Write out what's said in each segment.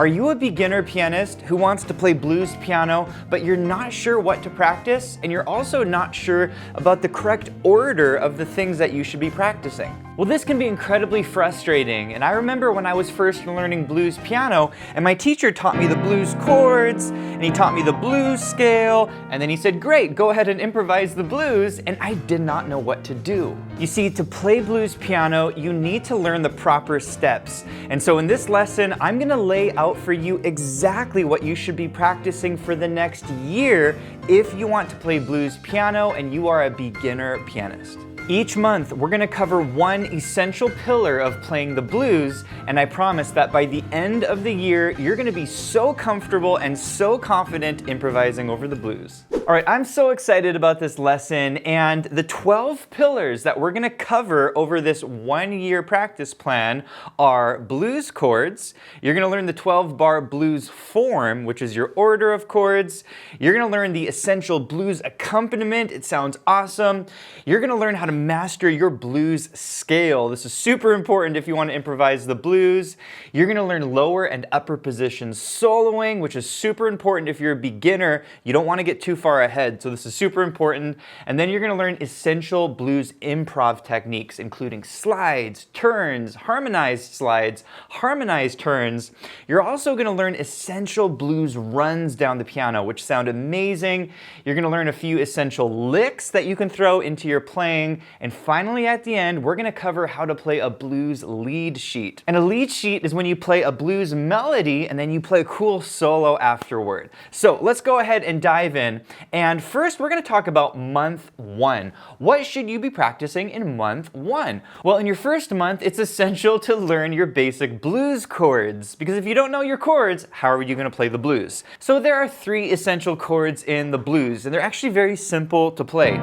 Are you a beginner pianist who wants to play blues piano, but you're not sure what to practice, and you're also not sure about the correct order of the things that you should be practicing? Well, this can be incredibly frustrating, and I remember when I was first learning blues piano, and my teacher taught me the blues chords, and he taught me the blues scale, and then he said, great, go ahead and improvise the blues, and I did not know what to do. You see, to play blues piano, you need to learn the proper steps, and so in this lesson, I'm gonna lay out for you exactly what you should be practicing for the next year if you want to play blues piano and you are a beginner pianist. Each month, we're gonna cover one essential pillar of playing the blues, and I promise that by the end of the year, you're gonna be so comfortable and so confident improvising over the blues. All right, I'm so excited about this lesson, and the 12 pillars that we're gonna cover over this 1 year practice plan are blues chords. You're gonna learn the 12-bar blues form, which is your order of chords. You're gonna learn the essential blues accompaniment. It sounds awesome. You're gonna learn how to master your blues scale. This is super important if you want to improvise the blues. You're going to learn lower and upper position soloing, which is super important if you're a beginner. You don't want to get too far ahead, so this is super important. And then you're going to learn essential blues improv techniques, including slides, turns, harmonized slides, harmonized turns. You're also going to learn essential blues runs down the piano, which sound amazing. You're going to learn a few essential licks that you can throw into your playing. And finally, at the end, we're gonna cover how to play a blues lead sheet. And a lead sheet is when you play a blues melody and then you play a cool solo afterward. So let's go ahead and dive in. And first, we're gonna talk about month 1. What should you be practicing in month 1? Well, in your first month, it's essential to learn your basic blues chords, because if you don't know your chords, how are you gonna play the blues? So there are 3 essential chords in the blues, and they're actually very simple to play.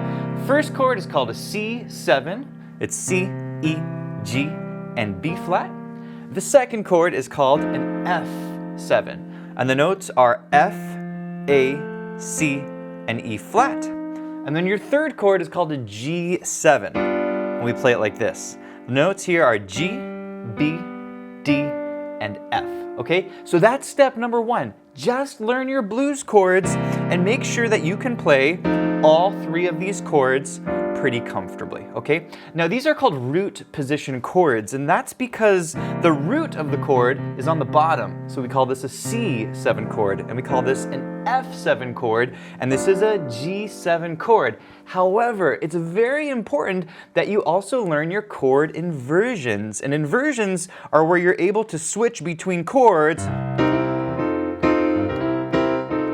First chord is called a C7. It's C, E, G, and B flat. The second chord is called an F7. And the notes are F, A, C, and E flat. And then your third chord is called a G7. And we play it like this. The notes here are G, B, D, and F. Okay? So that's step number 1. Just learn your blues chords and make sure that you can play all 3 of these chords pretty comfortably, okay? Now these are called root position chords, and that's because the root of the chord is on the bottom. So we call this a C7 chord, and we call this an F7 chord, and this is a G7 chord. However, it's very important that you also learn your chord inversions, and inversions are where you're able to switch between chords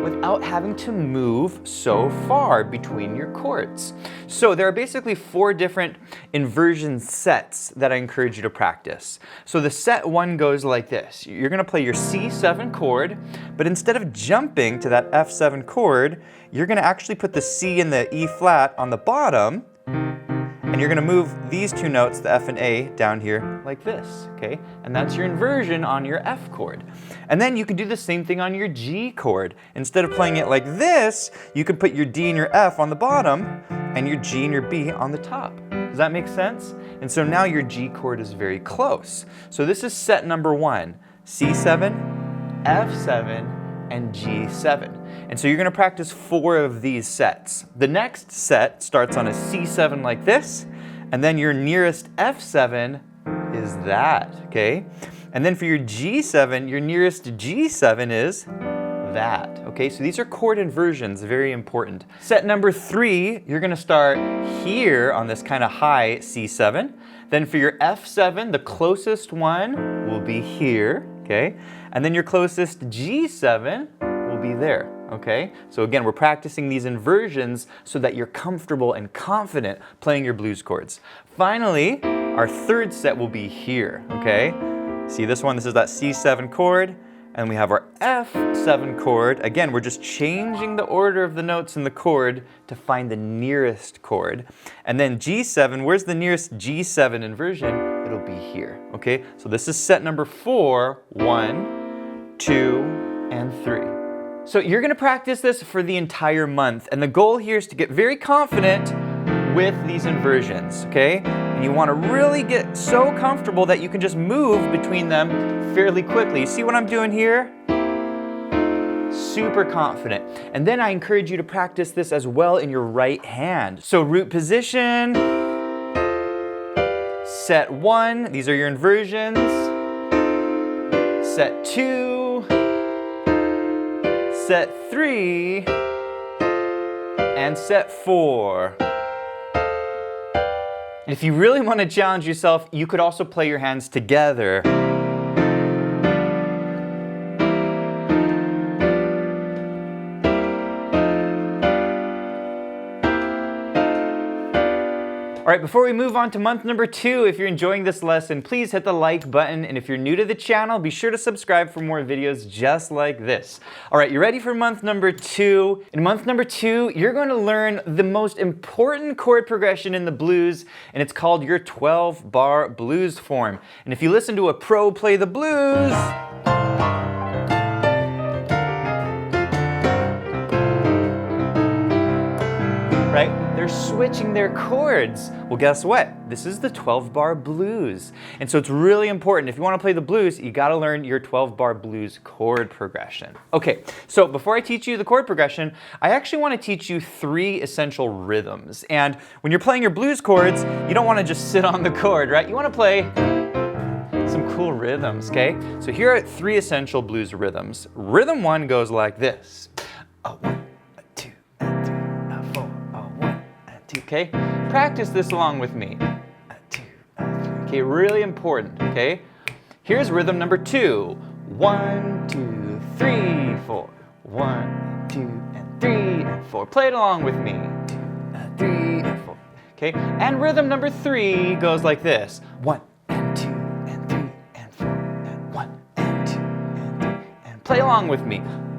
without having to move so far between your chords. So there are basically 4 different inversion sets that I encourage you to practice. So the set 1 goes like this. You're gonna play your C7 chord, but instead of jumping to that F7 chord, you're gonna actually put the C and the E flat on the bottom, and you're gonna move these 2 notes, the F and A, down here like this, okay? And that's your inversion on your F chord. And then you can do the same thing on your G chord. Instead of playing it like this, you can put your D and your F on the bottom, and your G and your B on the top. Does that make sense? And so now your G chord is very close. So this is set number 1, C7, F7, and G7. And so you're gonna practice 4 of these sets. The next set starts on a C7 like this, and then your nearest F7 is that, okay? And then for your G7, your nearest G7 is that, okay? So these are chord inversions, very important. Set number 3, you're gonna start here on this kind of high C7. Then for your F7, the closest one will be here, okay? And then your closest G7 will be there, okay? So again, we're practicing these inversions so that you're comfortable and confident playing your blues chords. Finally, our third set will be here, okay? See this one? This is that C7 chord, and we have our F7 chord. Again, we're just changing the order of the notes in the chord to find the nearest chord. And then G7, where's the nearest G7 inversion? It'll be here, okay? So this is set number 4, 1, 2, and 3. So you're gonna practice this for the entire month, and the goal here is to get very confident with these inversions, okay? And you want to really get so comfortable that you can just move between them fairly quickly. You see what I'm doing here? Super confident. And then I encourage you to practice this as well in your right hand. So root position, set 1, these are your inversions, set 2, set 3, and set 4. And if you really want to challenge yourself, you could also play your hands together. All right, before we move on to month number 2, if you're enjoying this lesson, please hit the like button. And if you're new to the channel, be sure to subscribe for more videos just like this. All right, you ready for month number 2? In month number 2, you're going to learn the most important chord progression in the blues, and it's called your 12-bar blues form. And if you listen to a pro play the blues, right? They're switching their chords. Well, guess what? This is the 12-bar blues. And so it's really important. If you want to play the blues, you got to learn your 12-bar blues chord progression. Okay, so before I teach you the chord progression, I actually want to teach you 3 essential rhythms. And when you're playing your blues chords, you don't want to just sit on the chord, right? You want to play some cool rhythms, okay? So here are 3 essential blues rhythms. Rhythm 1 goes like this. A 1, a 2, a 3, a 4, a 1, a 2, okay? Practice this along with me. A 2, a 3, okay? Really important, okay? Here's rhythm number 2. 1, 2, 3, 4. 1, 2, and 3, and 4. Play it along with me. 2, 3, and 4. Okay? And rhythm number 3 goes like this. 1, and 2, and 3, and 4, and 1, and 2, and 3, and play along with me.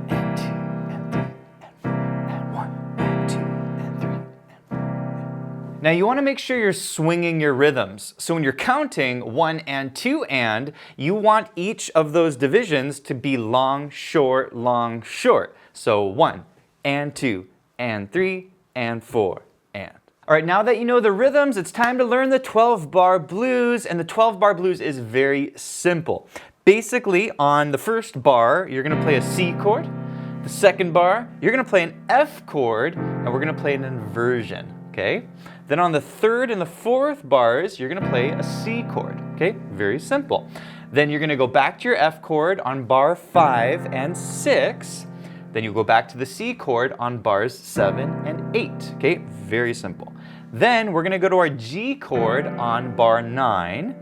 And 2, and 3, and 4, and 1, and 2, and 3, and 4. Now you want to make sure you're swinging your rhythms. So when you're counting 1 and 2 and, you want each of those divisions to be long, short, long, short. So 1 and 2 and 3 and 4 and. All right, now that you know the rhythms, it's time to learn the 12-bar blues, and the 12-bar blues is very simple. Basically, on the first bar, you're gonna play a C chord. The second bar, you're gonna play an F chord, and we're gonna play an inversion, okay? Then on the third and the fourth bars, you're gonna play a C chord, okay? Very simple. Then you're gonna go back to your F chord on bar 5 and 6. Then you go back to the C chord on bars 7 and 8, okay? Very simple. Then we're gonna go to our G chord on bar 9,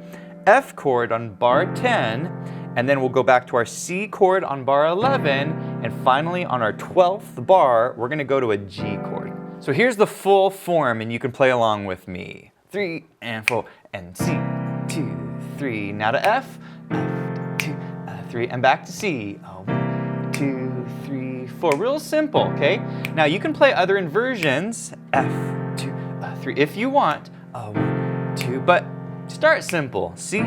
F chord on bar 10, and then we'll go back to our C chord on bar 11, and finally on our 12th bar, we're gonna go to a G chord. So here's the full form, and you can play along with me. 3 and 4, and C, 2, 3. Now to F, F, 2, 3, and back to C. 1, 2, 3, 4. Real simple, okay? Now you can play other inversions, F, 2, 3, if you want. 1, 2, but start simple. C,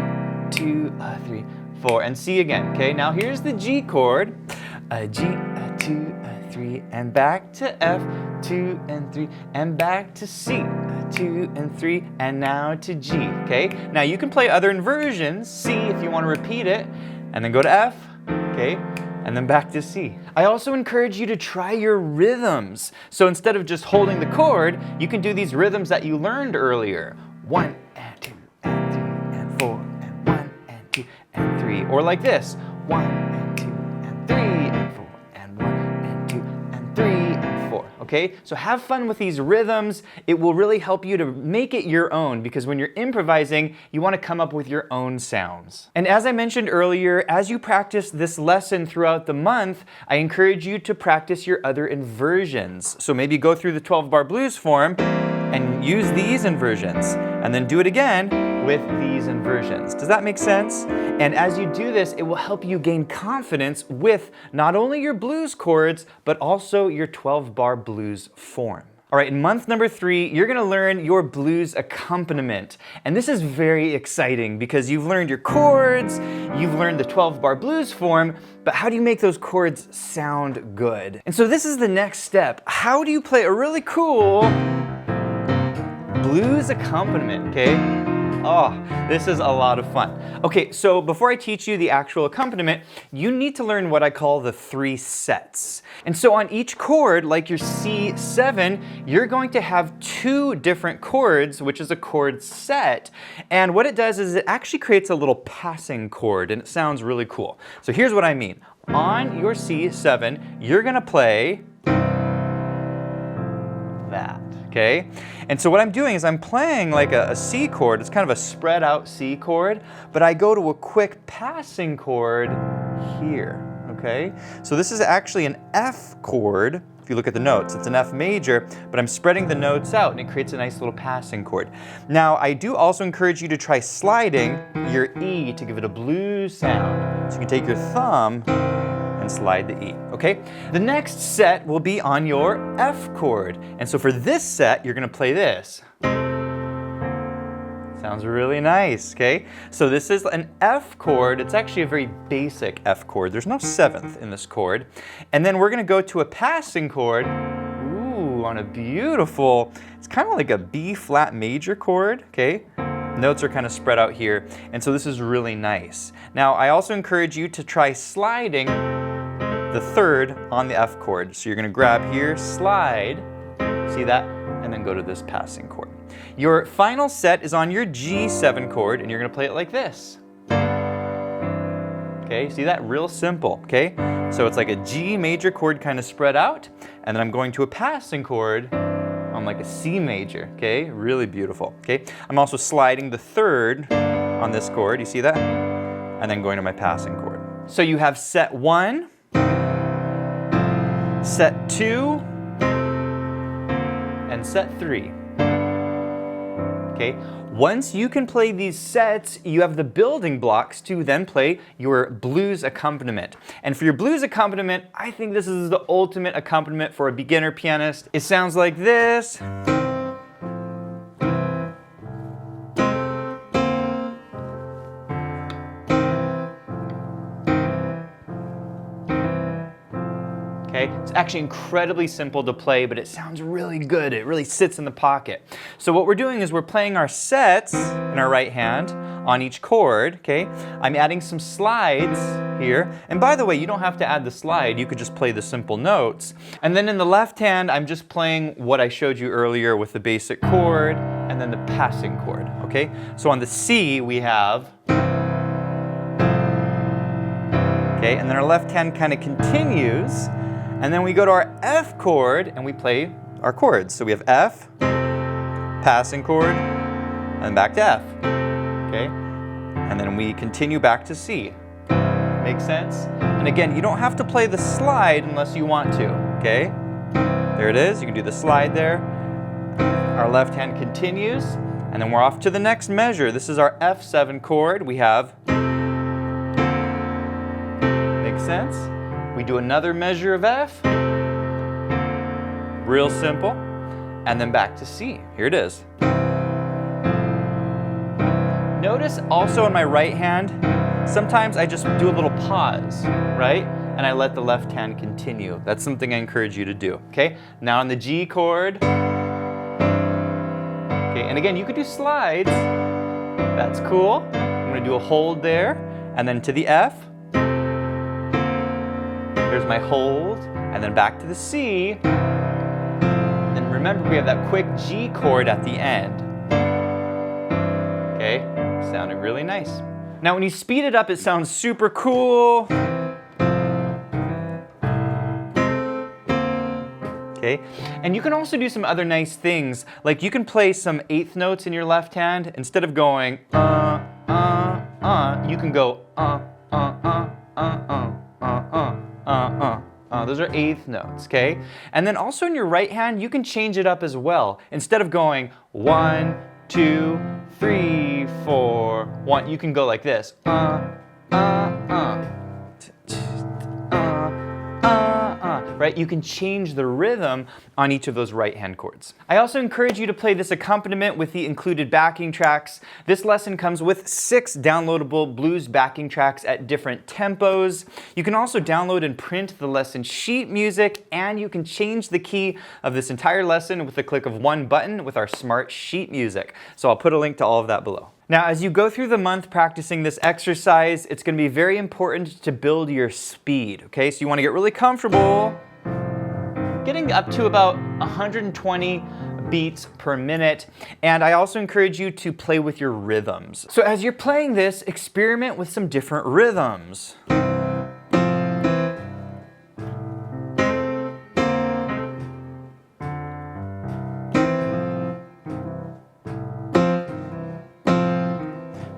2, 3, 4, and C again, okay? Now here's the G chord. G, 2, 3, and back to F, 2 and 3, and back to C, 2 and 3, and now to G, okay? Now you can play other inversions, C if you want to repeat it, and then go to F, okay? And then back to C. I also encourage you to try your rhythms. So instead of just holding the chord, you can do these rhythms that you learned earlier. 1 and 2 and 3 and 4 and 1 and 2 and 3. Or like this. 1 and 2 and 3 and 4 and 1 and 2 and 3 and 4. Okay? So have fun with these rhythms. It will really help you to make it your own, because when you're improvising, you want to come up with your own sounds. And as I mentioned earlier, as you practice this lesson throughout the month, I encourage you to practice your other inversions. So maybe go through the 12-bar blues form and use these inversions, and then do it again with these inversions. Does that make sense? And as you do this, it will help you gain confidence with not only your blues chords, but also your 12-bar blues form. All right, in month number 3, you're gonna learn your blues accompaniment. And this is very exciting because you've learned your chords, you've learned the 12-bar blues form, but how do you make those chords sound good? And so this is the next step. How do you play a really cool blues accompaniment, okay? Oh, this is a lot of fun. Okay, so before I teach you the actual accompaniment, you need to learn what I call the 3 sets. And so on each chord, like your C7, you're going to have 2 different chords, which is a chord set. And what it does is it actually creates a little passing chord, and it sounds really cool. So here's what I mean. On your C7, you're gonna play that. Okay? And so what I'm doing is I'm playing like a C chord. It's kind of a spread out C chord, but I go to a quick passing chord here. Okay? So this is actually an F chord. If you look at the notes, it's an F major, but I'm spreading the notes out and it creates a nice little passing chord. Now, I do also encourage you to try sliding your E to give it a blues sound. So you can take your thumb and slide the E, okay? The next set will be on your F chord. And so for this set, you're gonna play this. Sounds really nice, okay? So this is an F chord. It's actually a very basic F chord. There's no 7th in this chord. And then we're gonna go to a passing chord, ooh, on a beautiful, it's kind of like a B flat major chord, okay? Notes are kind of spread out here, and so this is really nice. Now, I also encourage you to try sliding the 3rd on the F chord. So you're gonna grab here, slide, see that, and then go to this passing chord. Your final set is on your G7 chord, and you're gonna play it like this. Okay, see that? Real simple, okay? So it's like a G major chord kind of spread out, and then I'm going to a passing chord on like a C major, okay? Really beautiful, okay? I'm also sliding the 3rd on this chord, you see that? And then going to my passing chord. So you have set 1, set 2, and set 3. Okay? Once you can play these sets, you have the building blocks to then play your blues accompaniment. And for your blues accompaniment, I think this is the ultimate accompaniment for a beginner pianist. It sounds like this. Okay? It's actually incredibly simple to play, but it sounds really good. It really sits in the pocket. So what we're doing is we're playing our sets in our right hand on each chord, okay? I'm adding some slides here. And by the way, you don't have to add the slide. You could just play the simple notes. And then in the left hand, I'm just playing what I showed you earlier with the basic chord and then the passing chord, okay? So on the C, we have, okay? And then our left hand kind of continues. And then we go to our F chord and we play our chords. So we have F, passing chord, and back to F, okay? And then we continue back to C. Make sense? And again, you don't have to play the slide unless you want to, okay? There it is, you can do the slide there. Our left hand continues, and then we're off to the next measure. This is our F7 chord. We have, make sense? We do another measure of F, real simple, and then back to C. Here it is. Notice also in my right hand, sometimes I just do a little pause, right? And I let the left hand continue. That's something I encourage you to do, okay? Now on the G chord, okay, and again, you could do slides. That's cool. I'm gonna do a hold there, and then to the F. Here's my hold, and then back to the C. And then remember, we have that quick G chord at the end. Okay, sounding really nice. Now when you speed it up, it sounds super cool. Okay, and you can also do some other nice things, like you can play some 8th notes in your left hand. Instead of going, you can go, those are 8th notes, okay? And then also in your right hand, you can change it up as well. Instead of going 1, 2, 3, 4, 1, you can go like this. Right? right? You can change the rhythm on each of those right-hand chords. I also encourage you to play this accompaniment with the included backing tracks. This lesson comes with 6 downloadable blues backing tracks at different tempos. You can also download and print the lesson sheet music, and you can change the key of this entire lesson with the click of one button with our smart sheet music. So I'll put a link to all of that below. Now, as you go through the month practicing this exercise, it's going to be very important to build your speed, okay? So you want to get really comfortable, getting up to about 120 beats per minute. And I also encourage you to play with your rhythms. So as you're playing this, experiment with some different rhythms.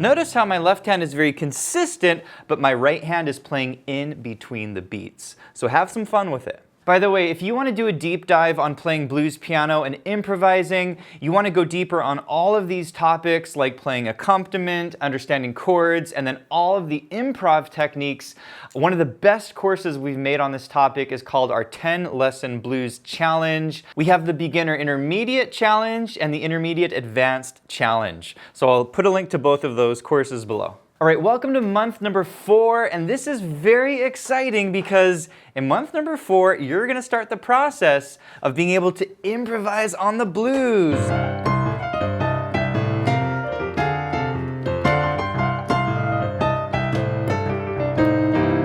Notice how my left hand is very consistent, but my right hand is playing in between the beats. So have some fun with it. By the way, if you want to do a deep dive on playing blues piano and improvising, you want to go deeper on all of these topics like playing accompaniment, understanding chords, and then all of the improv techniques, one of the best courses we've made on this topic is called our 10-lesson blues challenge. We have the beginner intermediate challenge and the intermediate advanced challenge. So I'll put a link to both of those courses below. All right, welcome to month number 4, and this is very exciting because in month number 4, you're gonna start the process of being able to improvise on the blues.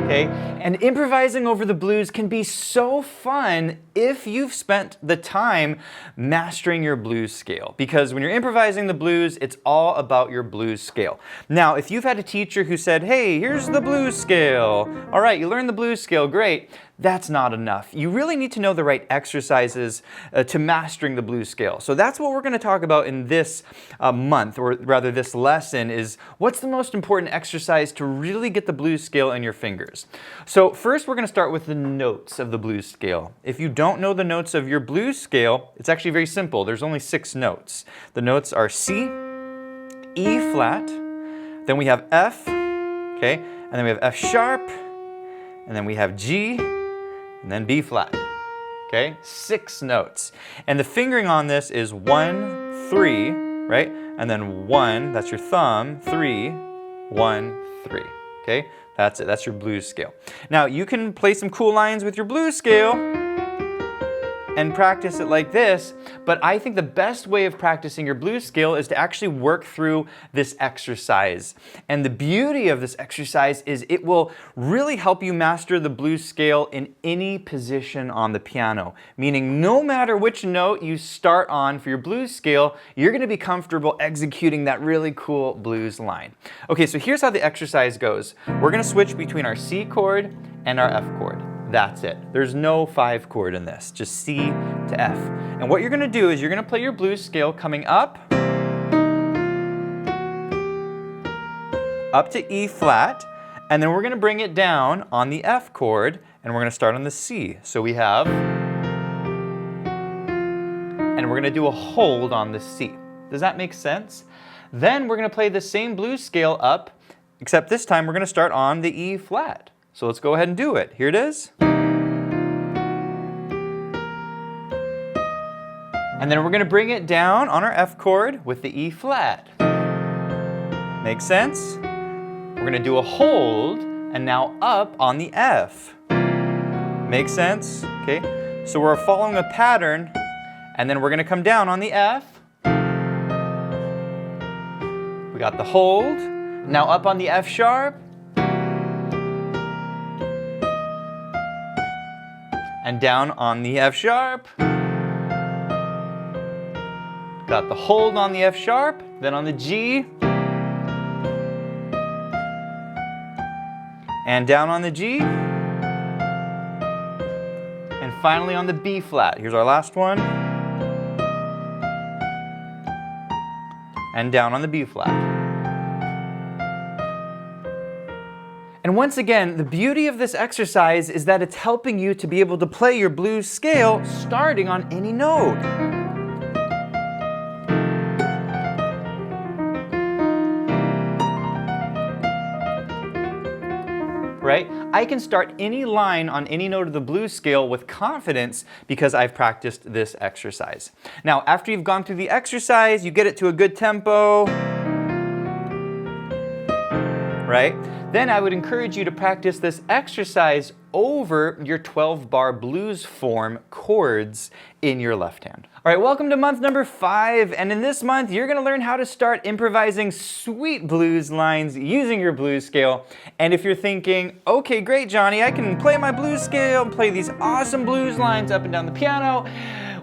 Okay? And improvising over the blues can be so fun if you've spent the time mastering your blues scale. Because when you're improvising the blues, it's all about your blues scale. Now, if you've had a teacher who said, hey, here's the blues scale. All right, you learned the blues scale, great. That's not enough. You really need to know the right exercises to mastering the blues scale. So that's what we're going to talk about in this month, or rather this lesson, is what's the most important exercise to really get the blues scale in your fingers. So first we're going to start with the notes of the blues scale. If you don't know the notes of your blues scale, it's actually very simple. There's only 6 notes. The notes are C, E flat, then we have F, okay, and then we have F sharp, and then we have G, and then B flat, okay? 6 notes. And the fingering on this is 1, 3, right? And then 1, that's your thumb, 3, 1, 3, okay? That's it, that's your blues scale. Now you can play some cool lines with your blues scale and practice it like this, but I think the best way of practicing your blues scale is to actually work through this exercise. And the beauty of this exercise is it will really help you master the blues scale in any position on the piano. Meaning no matter which note you start on for your blues scale, you're going to be comfortable executing that really cool blues line. Okay, so here's how the exercise goes. We're going to switch between our C chord and our F chord. That's it. There's no 5 chord in this, just C to F. And what you're gonna do is you're gonna play your blues scale coming up to E flat, and then we're gonna bring it down on the F chord, and we're gonna start on the C. So we have, and we're gonna do a hold on the C. Does that make sense? Then we're gonna play the same blues scale up, except this time we're gonna start on the E flat. So let's go ahead and do it. Here it is. And then we're going to bring it down on our F chord with the E flat. Make sense? We're going to do a hold and now up on the F. Make sense? Okay. So we're following a pattern, and then we're going to come down on the F. We got the hold. Now up on the F sharp. And down on the F sharp. Got the hold on the F sharp, then on the G. And down on the G. And finally on the B flat. Here's our last one. And down on the B flat. And once again, the beauty of this exercise is that it's helping you to be able to play your blues scale starting on any note. right? I can start any line on any note of the blues scale with confidence because I've practiced this exercise. Now, after you've gone through the exercise, you get it to a good tempo, right? Then I would encourage you to practice this exercise over your 12-bar blues form chords in your left hand. All right, welcome to month number 5, and in this month, you're gonna learn how to start improvising sweet blues lines using your blues scale. And if you're thinking, okay, great, Johnny, I can play my blues scale and play these awesome blues lines up and down the piano,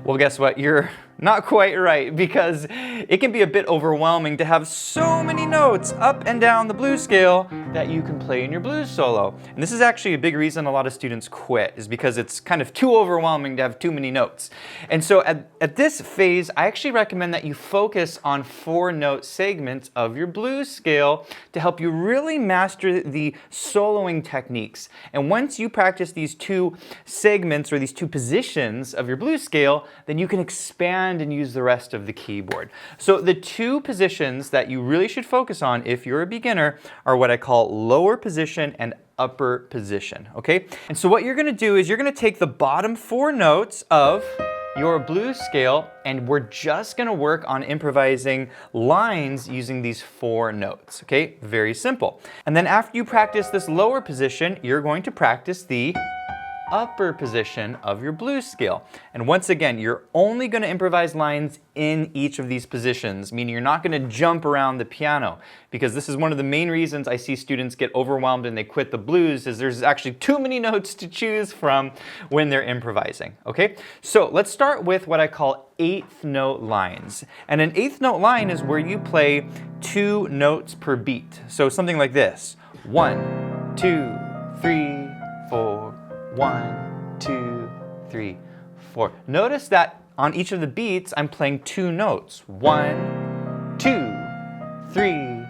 well, guess what? You're not quite right, because it can be a bit overwhelming to have so many notes up and down the blues scale that you can play in your blues solo. And this is actually a big reason a lot of students quit, is because it's kind of too overwhelming to have too many notes. And so at this phase, I actually recommend that you focus on 4-note segments of your blues scale to help you really master the soloing techniques. And once you practice these 2 segments or these 2 positions of your blues scale, then you can expand and use the rest of the keyboard. So the 2 positions that you really should focus on if you're a beginner are what I call lower position and upper position, okay? And so what you're gonna do is you're gonna take the bottom 4 notes of your blues scale, and we're just gonna work on improvising lines using these 4 notes, okay? Very simple. And then after you practice this lower position, you're going to practice the upper position of your blues scale. And once again, you're only going to improvise lines in each of these positions, meaning you're not going to jump around the piano, because this is one of the main reasons I see students get overwhelmed and they quit the blues, is there's actually too many notes to choose from when they're improvising, okay? So let's start with what I call 8th note lines. And an 8th note line is where you play 2 notes per beat. So something like this: 1, 2, 3, 4, 1, 2, 3, 4. Notice that on each of the beats, I'm playing 2 notes. 1, 2, 3,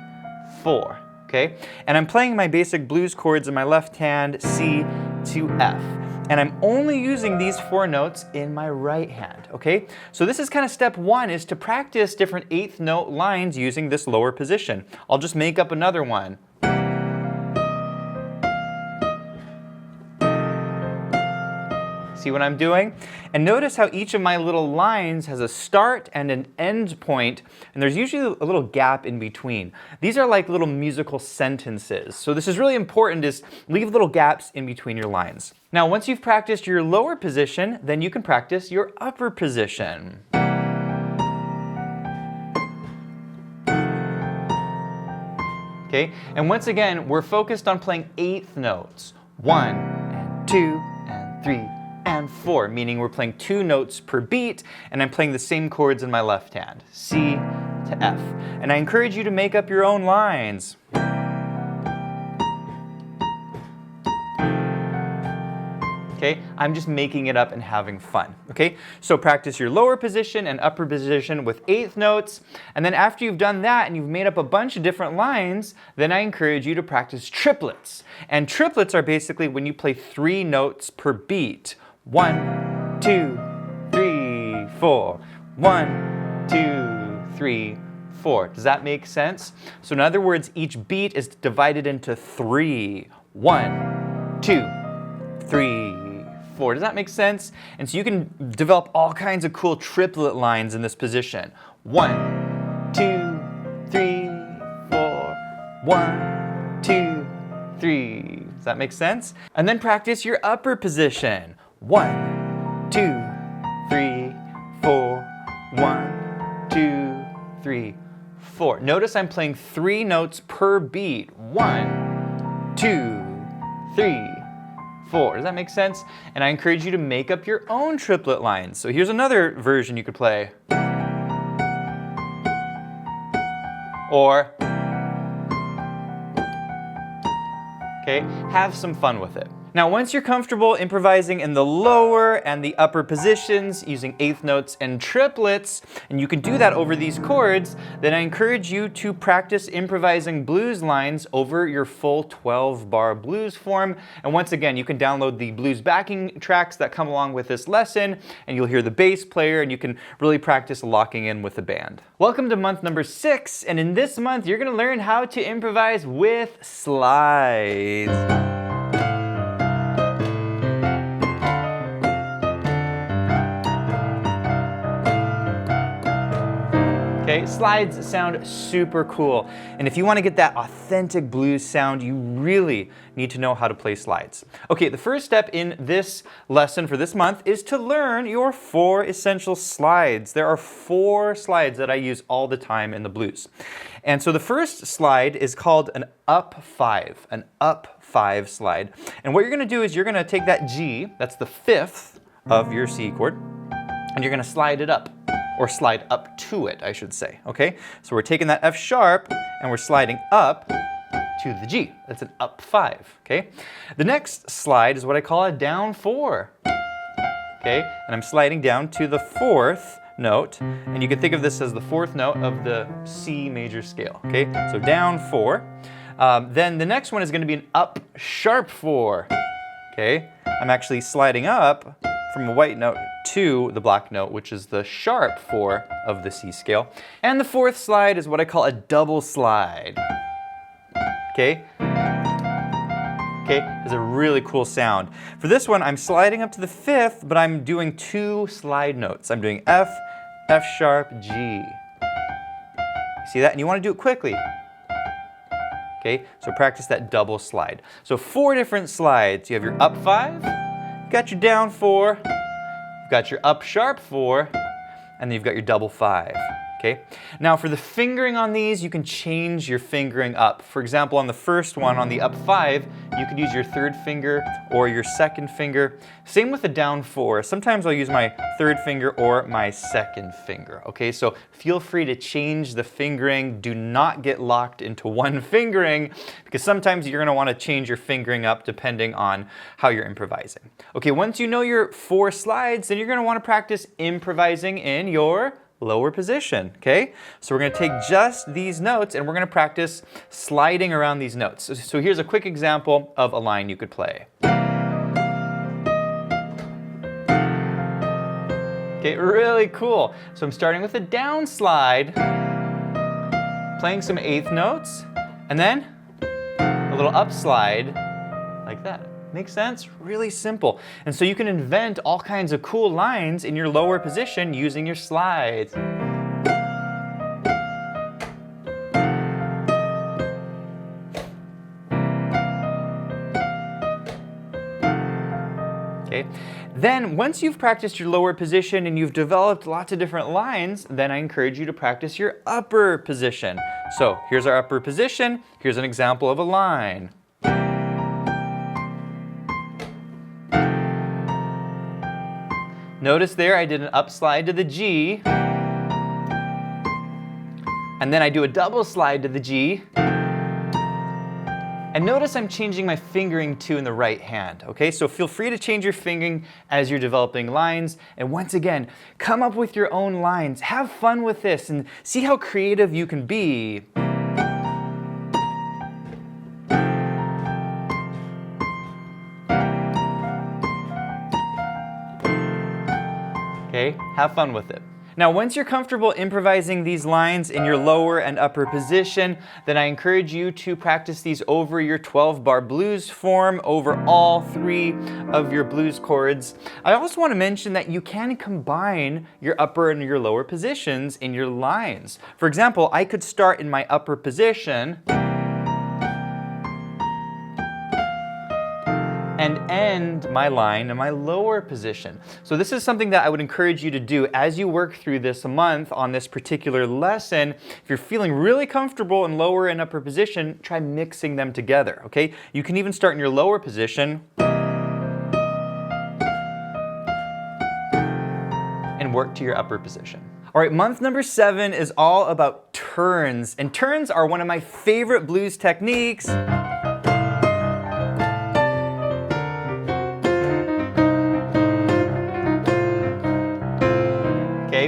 4. Okay? And I'm playing my basic blues chords in my left hand, C to F. And I'm only using these 4 notes in my right hand, okay? So this is kind of step 1, is to practice different 8th note lines using this lower position. I'll just make up another one. See what I'm doing? And notice how each of my little lines has a start and an end point, and there's usually a little gap in between. These are like little musical sentences. So this is really important, is leave little gaps in between your lines. Now, once you've practiced your lower position, then you can practice your upper position. Okay? And once again, we're focused on playing 8th notes. 1 and 2 and 3 and 4, meaning we're playing 2 notes per beat, and I'm playing the same chords in my left hand, C to F. And I encourage you to make up your own lines. Okay, I'm just making it up and having fun, okay? So practice your lower position and upper position with 8th notes, and then after you've done that and you've made up a bunch of different lines, then I encourage you to practice triplets. And triplets are basically when you play 3 notes per beat. 1, 2, 3, 4. 1, 2, 3, 4. Does that make sense? So in other words, each beat is divided into 3. 1, 2, 3, 4. Does that make sense? And so you can develop all kinds of cool triplet lines in this position. 1, 2, 3, 4. 1, 2, 3. Does that make sense? And then practice your upper position. 1, 2, 3, 4. 1, 2, 3, 4. Notice I'm playing 3 notes per beat. 1, 2, 3, 4. Does that make sense? And I encourage you to make up your own triplet lines. So here's another version you could play. Or, okay, have some fun with it. Now, once you're comfortable improvising in the lower and the upper positions using 8th notes and triplets, and you can do that over these chords, then I encourage you to practice improvising blues lines over your full 12-bar blues form. And once again, you can download the blues backing tracks that come along with this lesson, and you'll hear the bass player, and you can really practice locking in with the band. Welcome to month number 6, and in this month, you're gonna learn how to improvise with slides. Slides sound super cool. And if you want to get that authentic blues sound, you really need to know how to play slides. Okay, the first step in this lesson for this month is to learn your 4 essential slides. There are 4 slides that I use all the time in the blues. And so the first slide is called an up 5, slide. And what you're going to do is you're going to take that G, that's the 5th of your C chord, and you're going to slide it up, or slide up to it, I should say, okay? So we're taking that F sharp and we're sliding up to the G. That's an up 5, okay? The next slide is what I call a down 4, okay? And I'm sliding down to the 4th note, and you can think of this as the 4th note of the C major scale, okay? So down 4. Then the next one is going to be an up sharp 4, okay? I'm actually sliding up from a white note to the black note, which is the sharp 4 of the C scale. And the 4th slide is what I call a double slide, okay? Okay, it's a really cool sound. For this one, I'm sliding up to the 5th, but I'm doing 2 slide notes. I'm doing F, F sharp, G. See that? And you want to do it quickly. Okay, so practice that double slide. So 4 different slides. You have your up 5, you've got your down 4, you've got your up sharp 4, and then you've got your double 5. Okay? Now for the fingering on these, you can change your fingering up. For example, on the first one, on the up 5, you could use your 3rd finger or your 2nd finger. Same with the down 4. Sometimes I'll use my 3rd finger or my 2nd finger. Okay, so feel free to change the fingering. Do not get locked into one fingering, because sometimes you're going to want to change your fingering up depending on how you're improvising. Okay, once you know your 4 slides, then you're going to want to practice improvising in your lower position, okay? So we're going to take just these notes and we're going to practice sliding around these notes. So here's a quick example of a line you could play. Okay, really cool. So I'm starting with a down slide, playing some 8th notes, and then a little up slide like that. Makes sense? Really simple. And so you can invent all kinds of cool lines in your lower position using your slides. Okay. Then once you've practiced your lower position and you've developed lots of different lines, then I encourage you to practice your upper position. So here's our upper position. Here's an example of a line. Notice there I did an up slide to the G, and then I do a double slide to the G, and notice I'm changing my fingering too in the right hand, okay? So feel free to change your fingering as you're developing lines, and once again, come up with your own lines. Have fun with this and see how creative you can be. Okay, have fun with it. Now, once you're comfortable improvising these lines in your lower and upper position, then I encourage you to practice these over your 12-bar blues form, over all 3 of your blues chords. I also want to mention that you can combine your upper and your lower positions in your lines. For example, I could start in my upper position and end my line in my lower position. So this is something that I would encourage you to do as you work through this month on this particular lesson. If you're feeling really comfortable in lower and upper position, try mixing them together, okay? You can even start in your lower position and work to your upper position. All right, month number 7 is all about turns, and turns are one of my favorite blues techniques.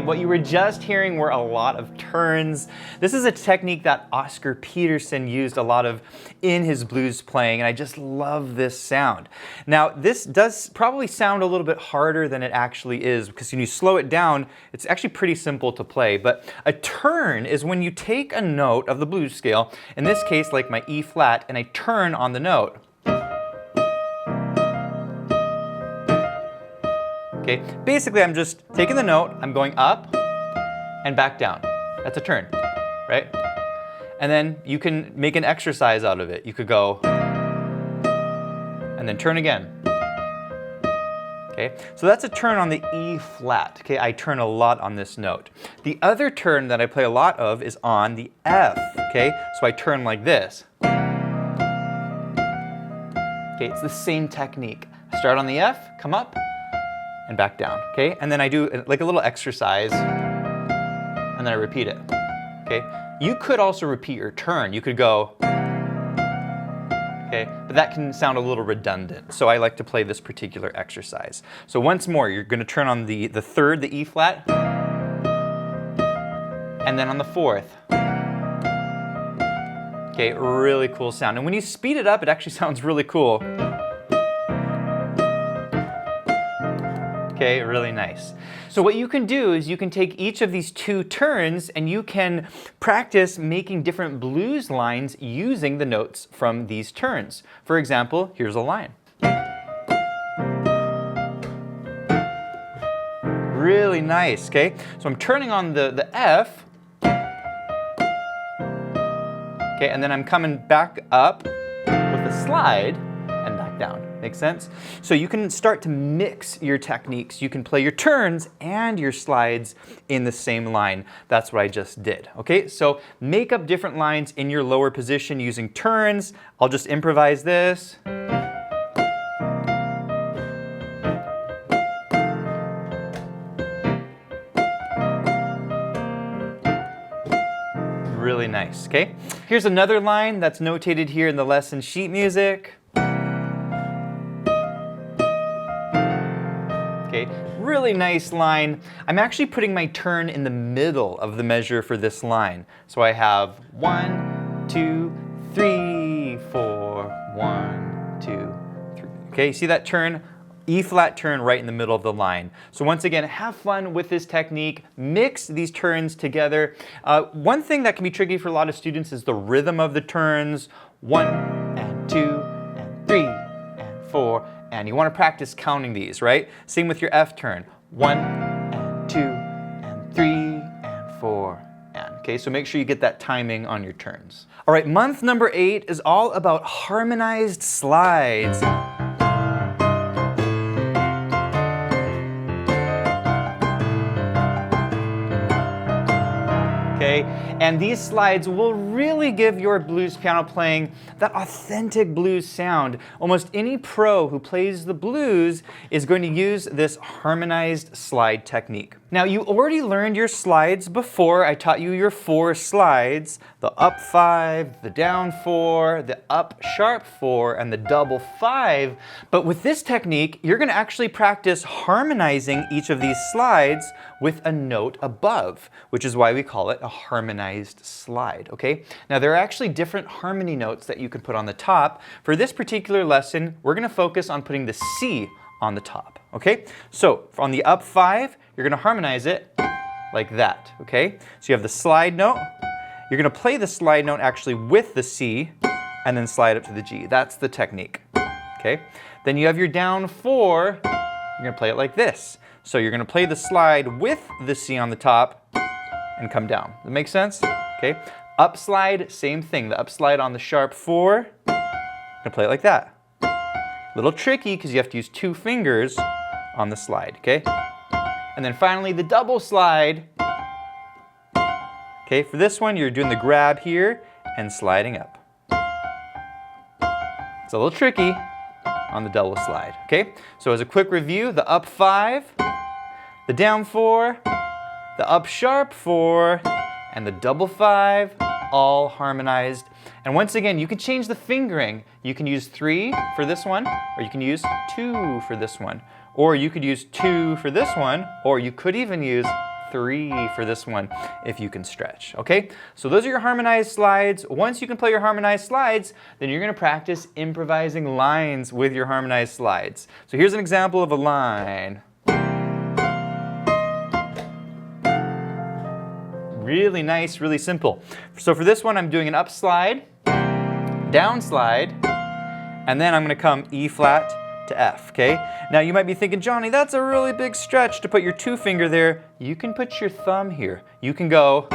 What you were just hearing were a lot of turns. This is a technique that Oscar Peterson used a lot of in his blues playing, and I just love this sound. Now, this does probably sound a little bit harder than it actually is, because when you slow it down, it's actually pretty simple to play. But a turn is when you take a note of the blues scale, in this case like my E flat, and I turn on the note. Okay, basically I'm just taking the note, I'm going up and back down. That's a turn, right? And then you can make an exercise out of it. You could go, and then turn again. Okay, so that's a turn on the E flat. Okay, I turn a lot on this note. The other turn that I play a lot of is on the F. Okay, so I turn like this. Okay, it's the same technique. I start on the F, come up, and back down. Okay, and then I do like a little exercise, and then I repeat it. Okay, you could also repeat your turn. You could go. Okay, but that can sound a little redundant, so I like to play this particular exercise. So once more, you're going to turn on the third, the E flat, and then on the fourth. Okay, really cool sound. And when you speed it up, it actually sounds really cool. Okay, really nice. So what you can do is you can take each of these two turns and you can practice making different blues lines using the notes from these turns. For example, here's a line. Really nice, okay? So I'm turning on the F. Okay, and then I'm coming back up with a slide and back down. Make sense? So you can start to mix your techniques. You can play your turns and your slides in the same line. That's what I just did. Okay, so make up different lines in your lower position using turns. I'll just improvise this. Really nice, okay? Here's another line that's notated here in the lesson sheet music. Okay, really nice line. I'm actually putting my turn in the middle of the measure for this line. So I have 1, 2, 3, 4, 1, 2, 3. Okay, see that turn? E flat turn right in the middle of the line. So once again, have fun with this technique. Mix these turns together. One thing that can be tricky for a lot of students is the rhythm of the turns. 1 and 2 and 3 and 4. And you want to practice counting these, right? Same with your F turn. 1 and 2 and 3 and 4 and. Okay, so make sure you get that timing on your turns. All right, month number 8 is all about harmonized slides. Okay, and these slides will really give your blues piano playing that authentic blues sound. Almost any pro who plays the blues is going to use this harmonized slide technique. Now, you already learned your slides before. I taught you your 4 slides, the up 5, the down 4, the up sharp 4, and the double 5. But with this technique, you're going to actually practice harmonizing each of these slides with a note above, which is why we call it a harmonized slide, okay? Now, there are actually different harmony notes that you can put on the top. For this particular lesson, we're going to focus on putting the C on the top, okay? So, on the up 5, you're going to harmonize it like that, okay? So you have the slide note. You're going to play the slide note actually with the C and then slide up to the G. That's the technique, okay? Then you have your down 4. You're going to play it like this. So you're going to play the slide with the C on the top and come down. Does that make sense? Okay. Up slide, same thing. The up slide on the sharp 4. I'm going to play it like that. A little tricky because you have to use 2 fingers on the slide, okay? And then finally the double slide. Okay, for this one you're doing the grab here and sliding up. It's a little tricky on the double slide, okay? So as a quick review, the up 5, the down 4, the up sharp 4, and the double 5, all harmonized. And once again, you can change the fingering. You can use 3 for this one, or you can use 2 for this one. Or you could use 2 for this one, or you could even use 3 for this one if you can stretch, okay? So those are your harmonized slides. Once you can play your harmonized slides, then you're gonna practice improvising lines with your harmonized slides. So here's an example of a line. Really nice, really simple. So for this one, I'm doing an up slide, down slide, and then I'm gonna come E flat to F, okay? Now you might be thinking, Johnny, that's a really big stretch to put your 2 finger there. You can put your thumb here. You can go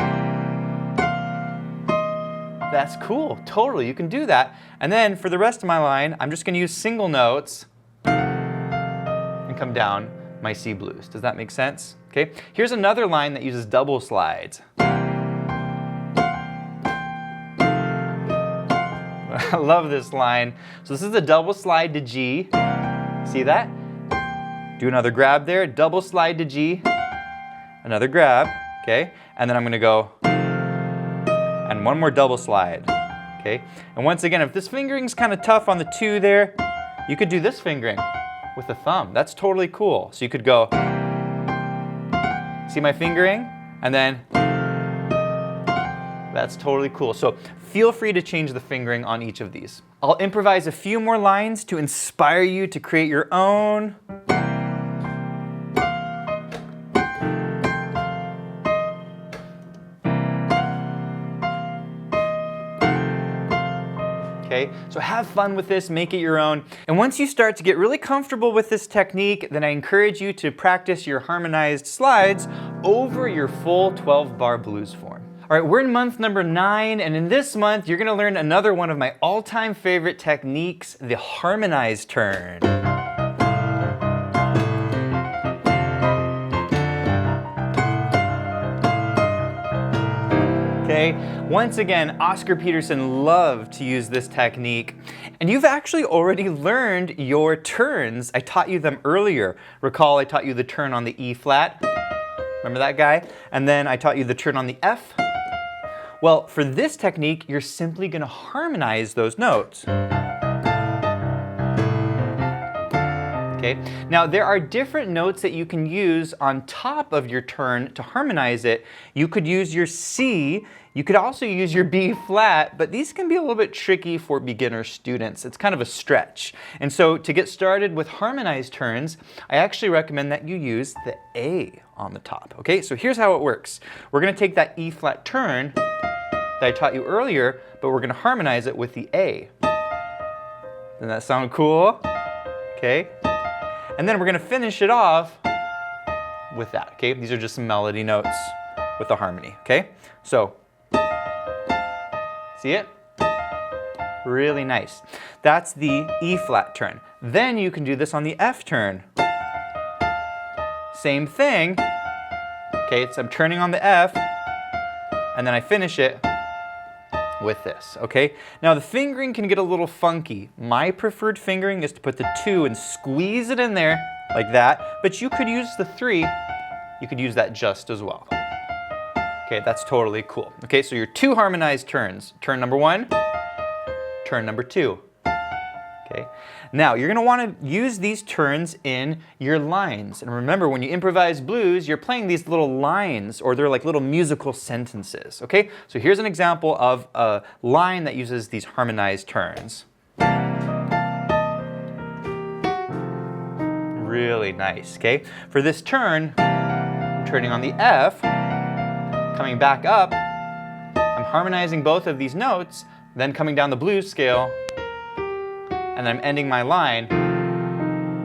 That's cool, totally, you can do that. And then for the rest of my line, I'm just gonna use single notes and come down my C blues. Does that make sense? Okay, here's another line that uses double slides. I love this line. So this is a double slide to G. See that? Do another grab there, double slide to G, another grab, okay? And then I'm gonna go, and one more double slide, okay? And once again, if this fingering's kind of tough on the 2 there, you could do this fingering with the thumb. That's totally cool. So you could go, see my fingering? And then, that's totally cool. So feel free to change the fingering on each of these. I'll improvise a few more lines to inspire you to create your own. Okay, so have fun with this, make it your own. And once you start to get really comfortable with this technique, then I encourage you to practice your harmonized slides over your full 12-bar blues form. All right, we're in month number 9, and in this month, you're gonna learn another one of my all-time favorite techniques, the harmonized turn. Okay, once again, Oscar Peterson loved to use this technique, and you've actually already learned your turns. I taught you them earlier. Recall I taught you the turn on the E flat. Remember that guy? And then I taught you the turn on the F. Well, for this technique, you're simply gonna harmonize those notes. Okay, now there are different notes that you can use on top of your turn to harmonize it. You could use your C, you could also use your B flat, but these can be a little bit tricky for beginner students. It's kind of a stretch. And so to get started with harmonized turns, I actually recommend that you use the A on the top. Okay, so here's how it works. We're gonna take that E flat turn that I taught you earlier, but we're gonna harmonize it with the A. Doesn't that sound cool? Okay. And then we're gonna finish it off with that, okay? These are just some melody notes with the harmony, okay? So, see it? Really nice. That's the E flat turn. Then you can do this on the F turn. Same thing. Okay, so I'm turning on the F, and then I finish it with this, okay? Now the fingering can get a little funky. My preferred fingering is to put the 2 and squeeze it in there like that, but you could use the 3. You could use that just as well. Okay, that's totally cool. Okay, so your 2 harmonized turns. Turn number 1, turn number 2. Okay, now you're gonna wanna use these turns in your lines. And remember, when you improvise blues, you're playing these little lines, or they're like little musical sentences, okay? So here's an example of a line that uses these harmonized turns. Really nice, okay? For this turn, I'm turning on the F, coming back up, I'm harmonizing both of these notes, then coming down the blues scale, and then I'm ending my line,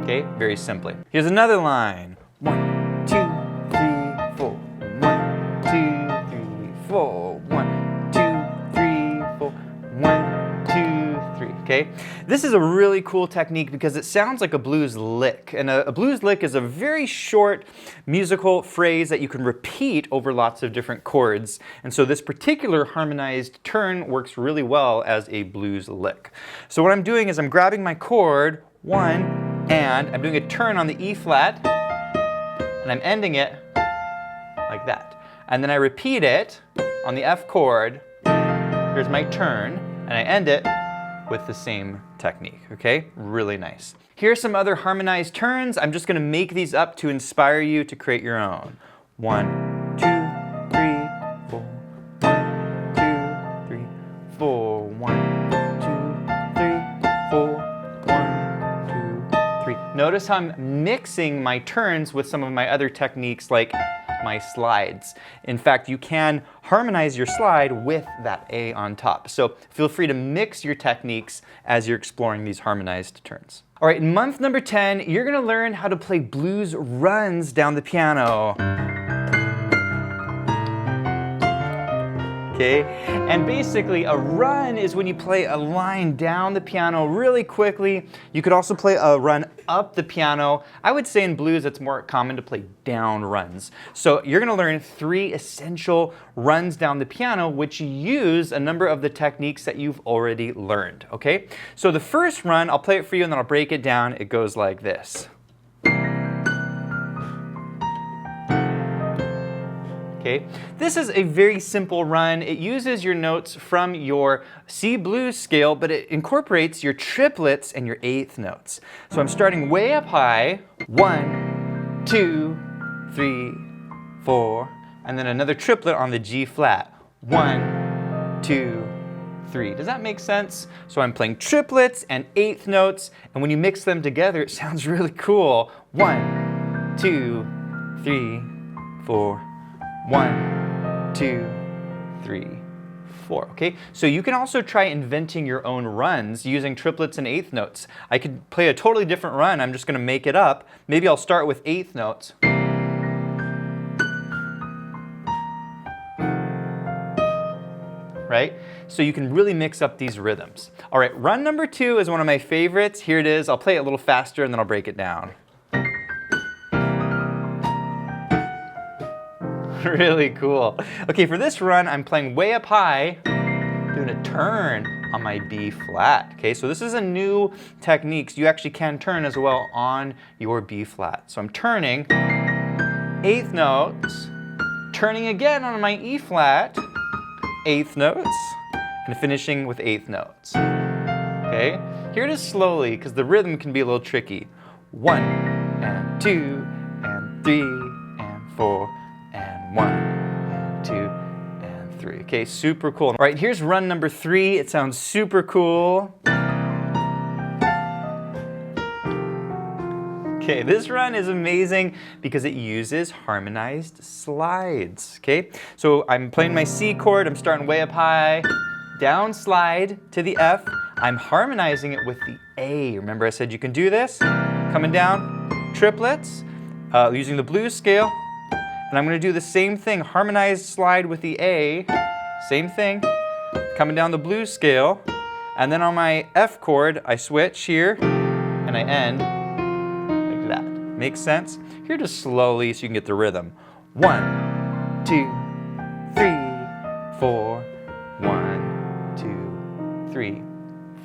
okay, very simply. Here's another line. 1, 2, 3, 4. 1, 2, 3, 4. 1, 2, 3, 4. 1, 2, 3. Okay? This is a really cool technique because it sounds like a blues lick. And a blues lick is a very short musical phrase that you can repeat over lots of different chords. And so this particular harmonized turn works really well as a blues lick. So what I'm doing is I'm grabbing my chord, 1, and I'm doing a turn on the E flat, and I'm ending it like that. And then I repeat it on the F chord. Here's my turn, and I end it with the same technique, okay? Really nice. Here are some other harmonized turns. I'm just gonna make these up to inspire you to create your own. 1, 2, 3, 4. 1, 2, 3, 4. 1, 2, 3, 4. 1, 2, 3. Notice how I'm mixing my turns with some of my other techniques like my slides. In fact, you can harmonize your slide with that A on top. So feel free to mix your techniques as you're exploring these harmonized turns. All right, in month number 10, you're gonna learn how to play blues runs down the piano. Okay? And basically a run is when you play a line down the piano really quickly. You could also play a run up the piano. I would say in blues it's more common to play down runs. So you're gonna learn 3 essential runs down the piano which use a number of the techniques that you've already learned, okay? So the first run, I'll play it for you and then I'll break it down. It goes like this. Okay. This is a very simple run. It uses your notes from your C blues scale, but it incorporates your triplets and your 8th notes. So I'm starting way up high, 1, 2, 3, 4, and then another triplet on the G flat, 1, 2, 3. Does that make sense? So I'm playing triplets and 8th notes, and when you mix them together, it sounds really cool. 1, 2, 3, 4. 1, 2, 3, 4. Okay, so you can also try inventing your own runs using triplets and 8th notes. I could play a totally different run. I'm just going to make it up. Maybe I'll start with 8th notes. Right? So you can really mix up these rhythms. All right, run number 2 is one of my favorites. Here it is. I'll play it a little faster and then I'll break it down. Really cool. Okay, for this run, I'm playing way up high, doing a turn on my B flat. Okay, so this is a new technique. So you actually can turn as well on your B flat. So I'm turning 8th notes, turning again on my E flat, 8th notes, and finishing with 8th notes. Okay, here it is slowly because the rhythm can be a little tricky. 1 and 2 and 3 and 4. And 1, and 2, and 3. Okay, super cool. All right, here's run number 3. It sounds super cool. Okay, this run is amazing because it uses harmonized slides. Okay, so I'm playing my C chord. I'm starting way up high, down slide to the F. I'm harmonizing it with the A. Remember I said you can do this? Coming down, triplets, using the blues scale. And I'm going to do the same thing, harmonized slide with the A, same thing, coming down the blues scale, and then on my F chord, I switch here, and I end like that. Makes sense? Here, just slowly so you can get the rhythm. 1, 2, 3, 4, 1, 2, 3,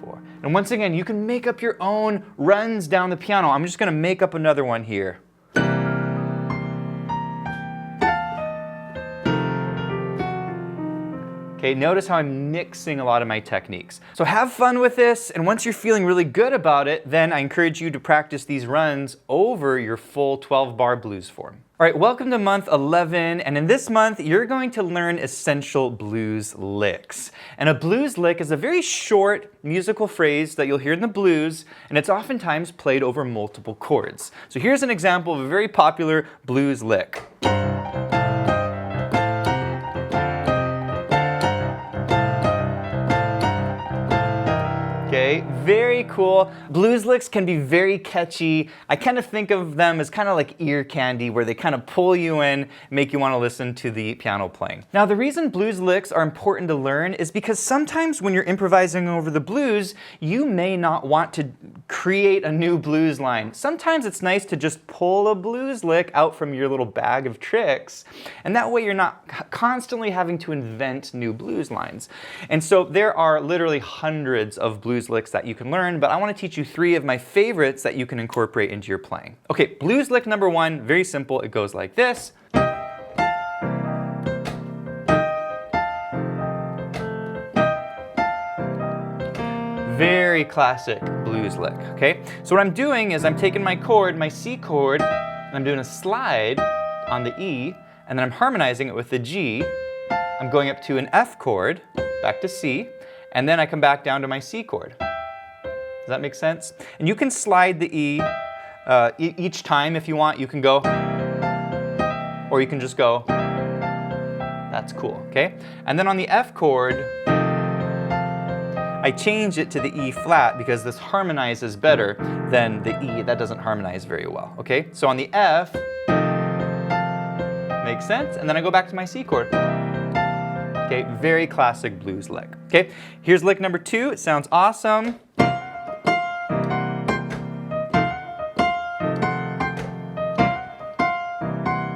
4. And once again, you can make up your own runs down the piano. I'm just going to make up another one here. Okay, notice how I'm mixing a lot of my techniques. So have fun with this, and once you're feeling really good about it, then I encourage you to practice these runs over your full 12-bar blues form. All right, welcome to month 11, and in this month, you're going to learn essential blues licks. And a blues lick is a very short musical phrase that you'll hear in the blues, and it's oftentimes played over multiple chords. So here's an example of a very popular blues lick. Okay, very cool. Blues licks can be very catchy. I kind of think of them as kind of like ear candy, where they kind of pull you in, make you want to listen to the piano playing. Now, the reason blues licks are important to learn is because sometimes when you're improvising over the blues, you may not want to create a new blues line. Sometimes it's nice to just pull a blues lick out from your little bag of tricks, and that way you're not constantly having to invent new blues lines. And so there are literally hundreds of blues licks that you can learn, but I want to teach you 3 of my favorites that you can incorporate into your playing. Okay, blues lick number 1, very simple. It goes like this. Very classic blues lick, okay? So what I'm doing is I'm taking my chord, my C chord, and I'm doing a slide on the E, and then I'm harmonizing it with the G. I'm going up to an F chord, back to C, and then I come back down to my C chord. Does that make sense? And you can slide the E each time if you want. You can go, or you can just go. That's cool, okay? And then on the F chord, I change it to the E flat because this harmonizes better than the E. That doesn't harmonize very well, okay? So on the F, makes sense? And then I go back to my C chord. Okay, very classic blues lick. Okay, here's lick number 2. It sounds awesome.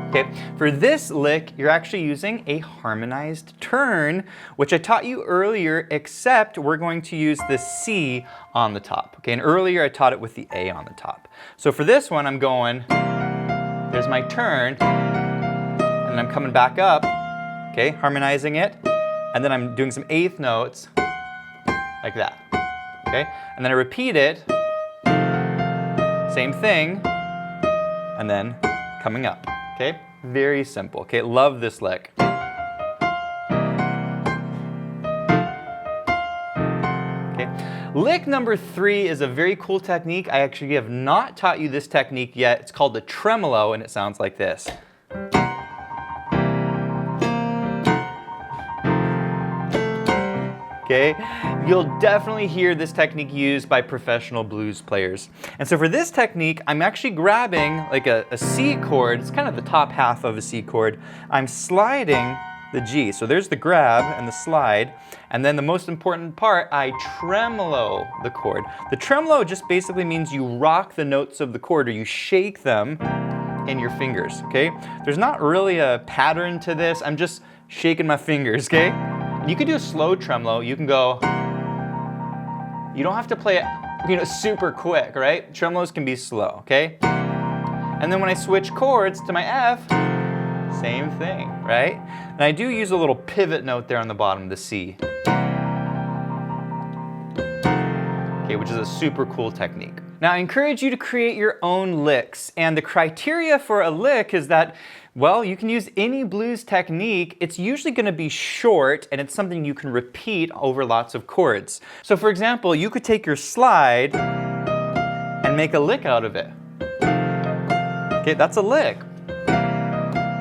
Okay, for this lick, you're actually using a harmonized turn, which I taught you earlier, except we're going to use the C on the top. Okay, and earlier I taught it with the A on the top. So for this one, I'm going, there's my turn, and I'm coming back up, okay, harmonizing it, and then I'm doing some eighth notes, like that, okay? And then I repeat it, same thing, and then coming up. Okay, very simple. Okay, love this lick. Okay, lick number 3 is a very cool technique. I actually have not taught you this technique yet. It's called the tremolo, and it sounds like this. Okay, you'll definitely hear this technique used by professional blues players. And so for this technique, I'm actually grabbing like a C chord. It's kind of the top half of a C chord. I'm sliding the G. So there's the grab and the slide. And then the most important part, I tremolo the chord. The tremolo just basically means you rock the notes of the chord, or you shake them in your fingers, okay? There's not really a pattern to this. I'm just shaking my fingers, okay? You could do a slow tremolo. You can go, you don't have to play it, super quick, right? Tremolos can be slow, okay? And then when I switch chords to my F, same thing, right? And I do use a little pivot note there on the bottom, the C. Okay, which is a super cool technique. Now I encourage you to create your own licks, and the criteria for a lick is that, well, you can use any blues technique. It's usually going to be short, and it's something you can repeat over lots of chords. So for example, you could take your slide and make a lick out of it. Okay, that's a lick.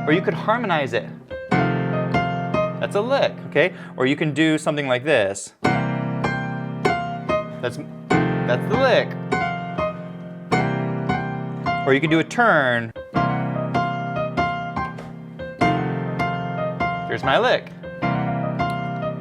Or you could harmonize it. That's a lick, okay? Or you can do something like this. That's the lick. Or you can do a turn. Here's my lick.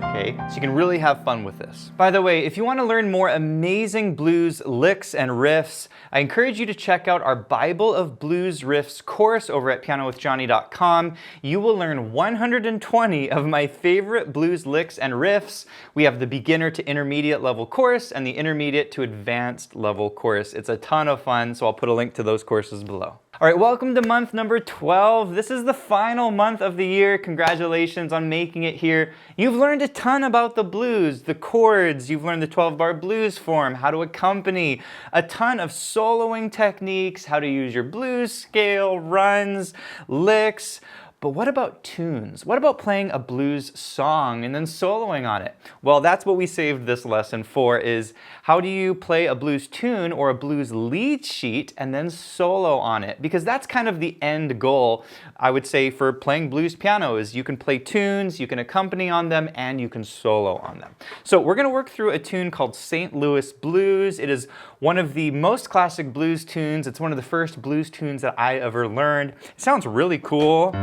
Okay, so you can really have fun with this. By the way, if you want to learn more amazing blues licks and riffs, I encourage you to check out our Bible of Blues Riffs course over at pianowithjohnny.com. You will learn 120 of my favorite blues licks and riffs. We have the beginner to intermediate level course and the intermediate to advanced level course. It's a ton of fun, so I'll put a link to those courses below. All right, welcome to month number 12. This is the final month of the year. Congratulations on making it here. You've learned a ton about the blues, the chords. You've learned the 12-bar blues form, how to accompany, a ton of soloing techniques, how to use your blues scale, runs, licks. But what about tunes? What about playing a blues song and then soloing on it? Well, that's what we saved this lesson for, is how do you play a blues tune or a blues lead sheet and then solo on it? Because that's kind of the end goal, I would say, for playing blues piano, is you can play tunes, you can accompany on them, and you can solo on them. So we're gonna work through a tune called St. Louis Blues. It is one of the most classic blues tunes. It's one of the first blues tunes that I ever learned. It sounds really cool.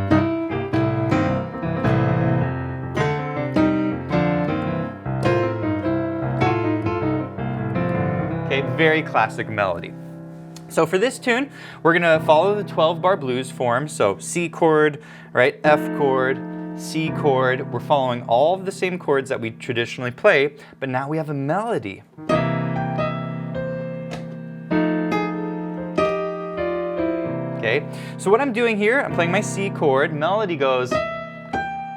Okay, very classic melody. So for this tune, we're gonna follow the 12-bar blues form. So C chord, right, F chord, C chord. We're following all of the same chords that we traditionally play, but now we have a melody. Okay, so what I'm doing here, I'm playing my C chord, melody goes,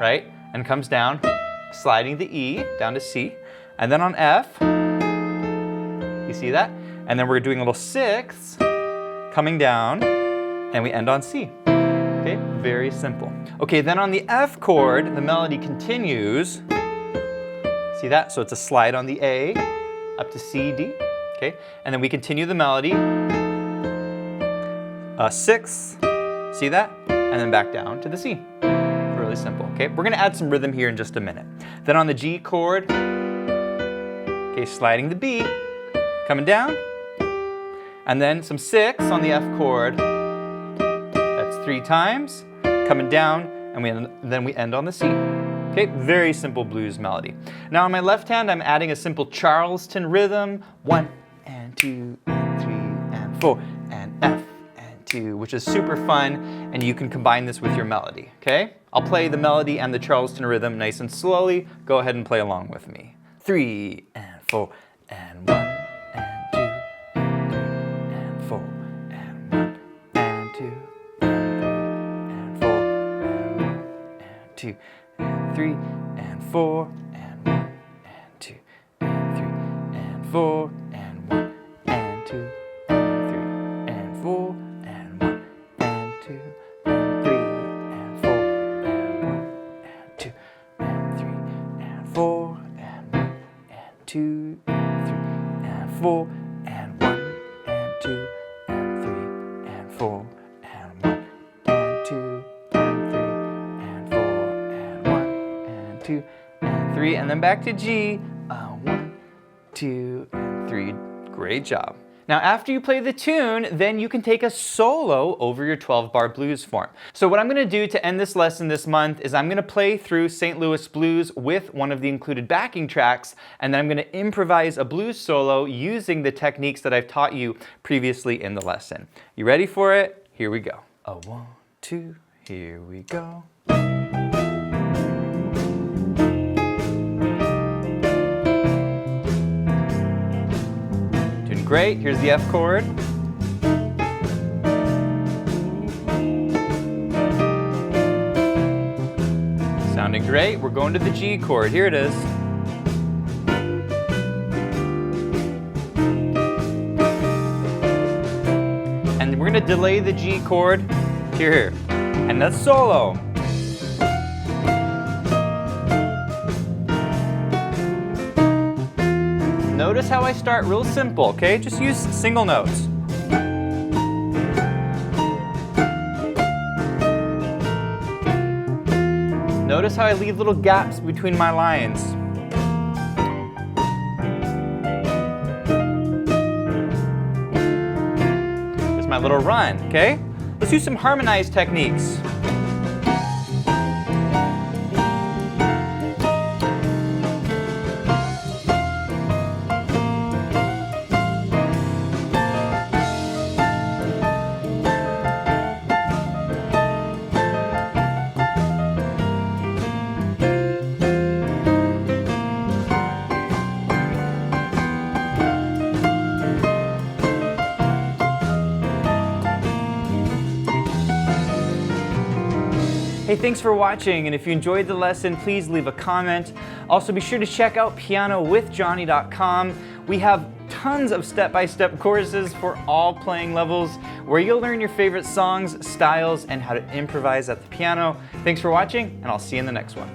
right, and comes down, sliding the E down to C, and then on F, you see that? And then we're doing a little sixths, coming down, and we end on C. Okay, very simple. Okay, then on the F chord, the melody continues. See that? So it's a slide on the A, up to C, D. Okay, and then we continue the melody. Sixths, see that? And then back down to the C. Really simple, okay? We're gonna add some rhythm here in just a minute. Then on the G chord, okay, sliding the B, coming down, and then some sixths on the F chord. That's 3 times, coming down, and then we end on the C. Okay, very simple blues melody. Now on my left hand, I'm adding a simple Charleston rhythm. 1 and 2 and 3 and 4 and F and 2, which is super fun, and you can combine this with your melody, okay? I'll play the melody and the Charleston rhythm nice and slowly. Go ahead and play along with me. 3 and 4 and 1 and 2 and 3 and 4 and 1 and 2 and 4 and 1 and 2 and 3 and 4 and 1 and 2 and 3 and 4 and 1 and 2 and 3 and 4 and 1 and 2 and 3 and 4 and 1 and 2 and 3 and 4 and 1 and 2 and 3 and 4 and 1 and 2 and 3 and 4 and 1 and 2 and 3 and 4 and 1 and 2 and 3, and then back to G. 1, 2, and 3. Great job. Now after you play the tune, then you can take a solo over your 12-bar blues form. So what I'm going to do to end this lesson this month is I'm going to play through St. Louis Blues with one of the included backing tracks, and then I'm going to improvise a blues solo using the techniques that I've taught you previously in the lesson. You ready for it? Here we go. 1, 2, here we go. Great, here's the F chord. Sounding great, we're going to the G chord, here it is. And we're gonna delay the G chord, here, and the solo. Notice how I start real simple, okay? Just use single notes. Notice how I leave little gaps between my lines. There's my little run, okay? Let's use some harmonized techniques. Hey, thanks for watching, and if you enjoyed the lesson, please leave a comment. Also, be sure to check out pianowithjonny.com. We have tons of step-by-step courses for all playing levels where you'll learn your favorite songs, styles, and how to improvise at the piano. Thanks for watching, and I'll see you in the next one.